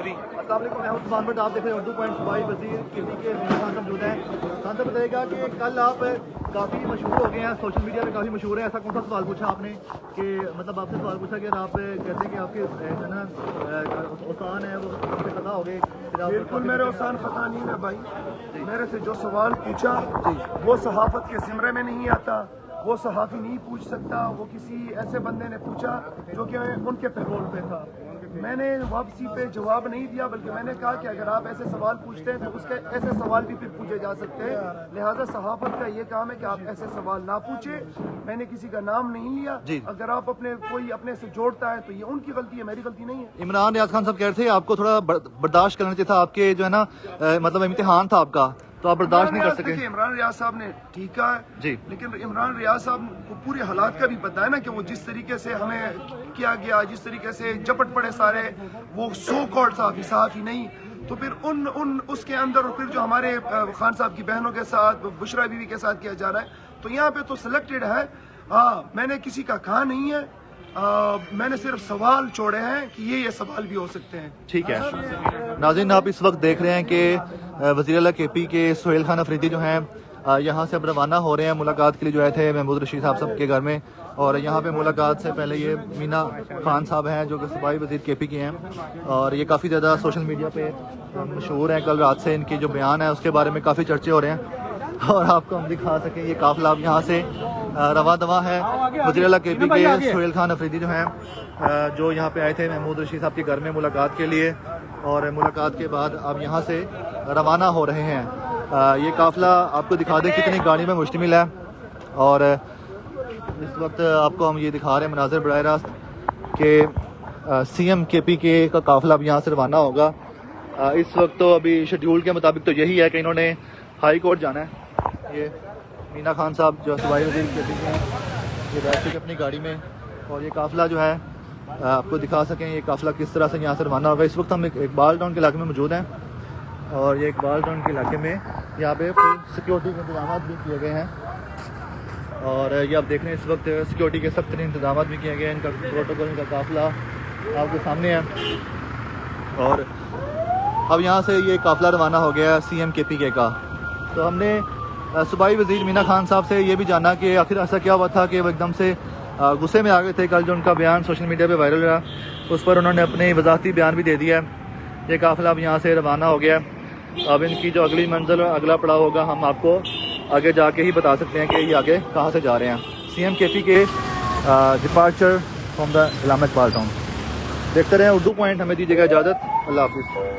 بکری. السلام علیکم، میں ہوں عثمان بٹ. آپ دیکھ رہے ہیں اردو پوائنٹ. صوبائی وزیر کسی کے خان صاحب موجود ہیں. خان صاحب بتائیے گا کہ کل آپ کافی مشہور ہو گئے ہیں، سوشل میڈیا پہ کافی مشہور ہیں. ایسا کون سا سوال پوچھا آپ نے کہ مطلب آپ سے سوال پوچھا کہ آپ کہتے ہیں کہ آپ کے جو نا اوسان ہے وہ آپ سے پتا ہو گئے؟ بالکل میرے اوسان فتح نہیں ہے بھائی. میرے سے جو سوال پوچھا وہ صحافت کے زمرے میں نہیں آتا، وہ صحافی نہیں پوچھ سکتا. وہ کسی ایسے بندے نے پوچھا جو کہ ان کے پیرول پہ تھا. میں نے واپسی پہ جواب نہیں دیا، بلکہ میں نے کہا کہ اگر آپ ایسے سوال پوچھتے ہیں تو اس کے ایسے سوال بھی پھر پوچھے جا سکتے ہیں. لہٰذا صحافت کا یہ کام ہے کہ آپ ایسے سوال نہ پوچھیں. میں نے کسی کا نام نہیں لیا. اگر آپ کوئی اپنے سے جوڑتا ہے تو یہ ان کی غلطی ہے، میری غلطی نہیں ہے. عمران ریاض خان صاحب کہہ رہے تھے آپ کو تھوڑا برداشت کرنا چاہیے تھا، آپ کے جو ہے نا مطلب امتحان تھا آپ کا، تو آپ برداشت نہیں کر سکے. عمران ریاض صاحب نے ٹھیک کہا ہے، لیکن عمران ریاض صاحب کو پورے حالات کا بھی پتا ہے نا کہ وہ جس طریقے سے ہمیں کیا گیا، جس طریقے سے جپٹ پڑے سارے، وہ سو کالڈ صحافی نہیں. تو پھر اس کے اندر اور پھر جو ہمارے خان صاحب کی بہنوں کے ساتھ، بشرا بیوی کے ساتھ کیا جا رہا ہے، تو یہاں پہ تو سلیکٹڈ ہے. میں نے کسی کا کہا نہیں ہے، میں نے صرف سوال چھوڑے ہیں کہ یہ سوال بھی ہو سکتے ہیں. ٹھیک ہے ناظرین، آپ اس وقت دیکھ رہے ہیں کہ وزیر اعلیٰ کے پی کے سہیل خان افریدی جو ہیں یہاں سے اب روانہ ہو رہے ہیں ملاقات کے لیے جو آئے تھے محمود رشید صاحب کے گھر میں. اور یہاں پہ ملاقات سے پہلے یہ مینا خان صاحب ہیں جو کہ صوبائی وزیر کے پی کے ہیں، اور یہ کافی زیادہ سوشل میڈیا پہ مشہور ہیں. کل رات سے ان کی جو بیان ہے اس کے بارے میں کافی چرچے ہو رہے ہیں. اور آپ کو ہم دکھا سکیں یہ قافلہ اب یہاں سے رواں دواں ہے. وزیر اعلیٰ کے پی کے سہیل خان افریدی جو ہیں جو یہاں پہ آئے تھے محمود رشید صاحب کے گھر میں ملاقات کے لیے، اور ملاقات کے بعد اب یہاں سے روانہ ہو رہے ہیں. یہ قافلہ آپ کو دکھا دیں کتنی گاڑی میں مشتمل ہے. اور اس وقت آپ کو ہم یہ دکھا رہے ہیں مناظر براہ راست کہ سی ایم کے پی کے کا قافلہ اب یہاں سے روانہ ہوگا. اس وقت تو ابھی شیڈیول کے مطابق تو یہی ہے کہ انہوں نے ہائی کورٹ جانا ہے. یہ مینا خان صاحب جو صوبائی وزیر کے پی کے ہیں یہ بیٹھ کے اپنی گاڑی میں، اور یہ قافلہ جو ہے آپ کو دکھا سکیں یہ قافلہ کس طرح سے یہاں سے روانہ ہوگا. اس وقت ہم اقبال ٹاؤن کے علاقے میں موجود ہیں، اور یہ اقبال ٹاؤن کے علاقے میں یہاں پہ فل سیکیورٹی کے انتظامات بھی کیے گئے ہیں. اور یہ آپ دیکھ رہے ہیں اس وقت سیکیورٹی کے سخت ترین انتظامات بھی کیے گئے ہیں. ان کا پروٹوکول، ان کا قافلہ آپ کے سامنے ہے. اور اب یہاں سے یہ قافلہ روانہ ہو گیا سی ایم کے پی کے کا. تو ہم نے صوبائی وزیر مینا خان صاحب سے یہ بھی جانا کہ آخر ایسا کیا ہوا تھا کہ وہ ایک دم سے غصے میں آ گئے تھے. کل جو ان کا بیان سوشل میڈیا پہ وائرل رہا اس پر انہوں نے اپنی وضاحتی بیان بھی دے دیا ہے. یہ قافلہ اب یہاں سے روانہ ہو گیا. اب ان کی جو اگلی منزل اور اگلا پڑاؤ ہوگا ہم آپ کو آگے جا کے ہی بتا سکتے ہیں کہ یہ آگے کہاں سے جا رہے ہیں. سی ایم کے پی کے departure from the Allama Iqbal town. دیکھتے رہیں اردو پوائنٹ. ہمیں دیجیے گا اجازت. اللہ حافظ.